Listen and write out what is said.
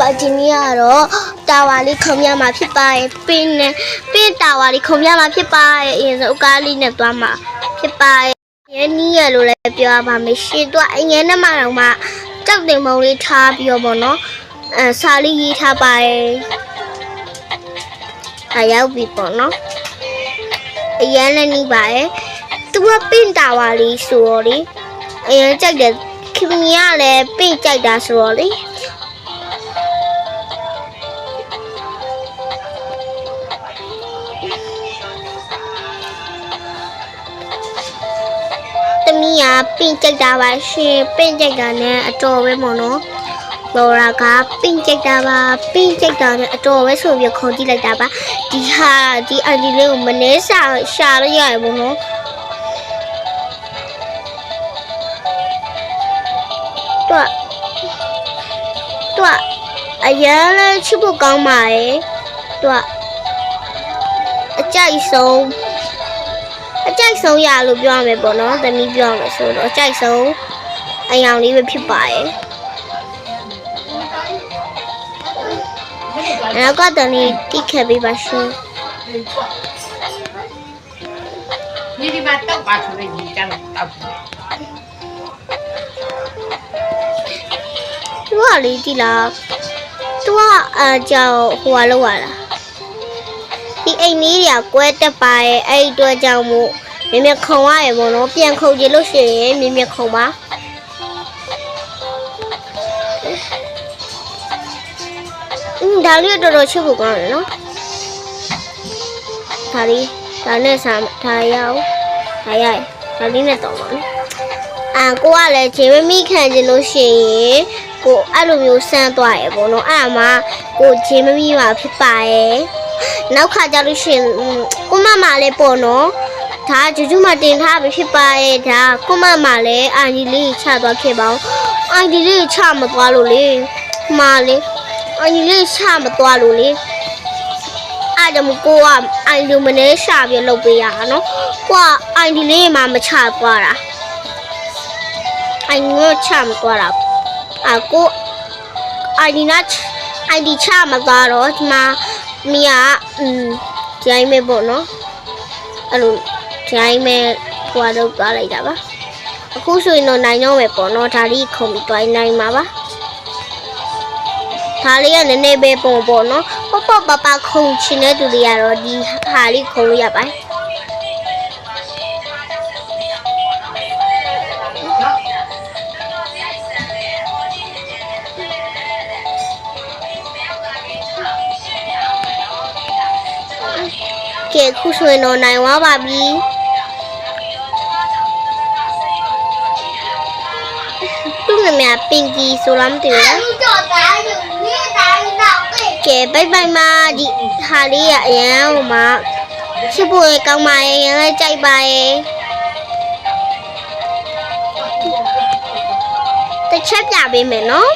ပါဒီနေ့ကတော့တာဝါလေးခုံရမှာဖြစ်ပါရဲ့ပင်းတာဝါလေးခုံရမှာဖြစ်ပါရဲ့အရင်ဆုံးကားလေးနဲ့သွားမှာဖြစ်ပါရဲ့ရင်းနီးရလို့လည်းပြောပါမယ်ရှင်တော့အငယ်နဲ့မှတော့မှကြောက်တင်မုံလေးထားပြီးတော့ပေါ့နော်စာလေးရေးထားပါရဲ့ရောက်ပြီပေါ့နော်အရန်လည်းနီးပါရဲ့သူကပင်းတာဝါလေးဆိုတော့လေအရင်ကြိုက်တယ်ခင်ဗျားလည်းပင်းကြိုက်တာဆိုတော့လေသမီးကပင်းကြိုက်တာပါရှင်ပင်းကြိုက်တာနဲ့အတော်ပဲမို့နော်လော်ရာကပင်းကြိုက်တာပါပင်းကြိုက်တာနဲ့အတော်ပဲဆိုပြီးခေါ်ကြည့်လိုက်တာပါဒီအန်ဒီလေးကိုမနှဲရှာလို့ရရမို့နော်တော့အရင်လည်းချစ်ဖို့ကောင်းပါရဲ့တော့အကြိုက်ဆုံးရလို့ပြောရမယ်ပေါ့နော်သမီးပြောမယ်ဆိုတော့အကြိုက်ဆုံးအယောင်လေးပဲဖြစ်ပါရဲ့နောက်ကတည်းကတိခဲ့ပေးပါရှင်ဒီမှာတော့ပါဆိုရင်ဒီကတော့တောက်သူကလေဒီလားသူကကြောင်ဟိုလောက်ရတာဒီအိမ်လေးတွေကကွဲတက်ပါရဲ့အဲ့ဒီတော့ကြောင်မို့မြင်ခုံရရေပေါ့နော်ပြန်ခုံကြည့်လို့ရှိရင်မြင်ခုံပါဒါလေးတော်တော်ချစ်ဖို့ကောင်းတယ်နော်ဒါနဲ့ဒါရလေးနဲ့တော့ပါနော်ကိုကလည်းဂျေမမီခံချင်လို့ရှိရင်ကိုအဲ့လိုမျိုးစမ်းသွားရပေါ့နော်အဲ့ဒါမှကိုဂျေမမီမှာဖြစ်ပါရဲ့နောက်ခါကြလို့ရှိရင်ကိုမလည်းပေါ့နော်ဒါဂျူဂျူမတင်ထားပြီဖြစ်ပါရဲ့ဒါကိုမလည်းအာဒီလေးချသွားခဲ့ပါဦးအာဒီလေးချမသွားလို့လေမှားလေအာဒီလေးချမသွားလို့လေအဲ့ဒါမှကိုကအိုင်ဒီမနေရှာပြီးလုပ်ပေးရတာနော်ကိုကအိုင်ဒီလေးမှမချသွားတာအိုင်ငိုချမသွားတာကိုအိုင်ဒီချမသွားတော့ဒီမှာမီးကဂျိုင်းမဲ့ပေါ့နော်အဲ့လိုဂျိုင်းမဲ့ဟိုတော့သွားလိုက်တာပါအခုဆိုရင်တော့နိုင်တော့မယ်ပေါ့နော်ဒါလေးခုံပြီးတွိုင်းနိုင်မှာပါဒါလေးကနည်းနည်းပဲပုံပေါ့နော်ပပခုံချင်တဲ့သူတွေကတော့ဒီဟာလေးခုံလို့ရပါတယ်ကဲခုဆိုရင်တော့နိုင်သွားပါပြီသူ့နာမည်ပင်ကီဆိုလားမသိဘူးကဲဘိုင်မာဒီဟာလေးရအရန်ဟိုမှာချစ်ဖို့ကောင်းပါရဲ့ရန်လည်းကြိုက်ပါရဲ့တစ်ချက်ပြပေးမယ်နော်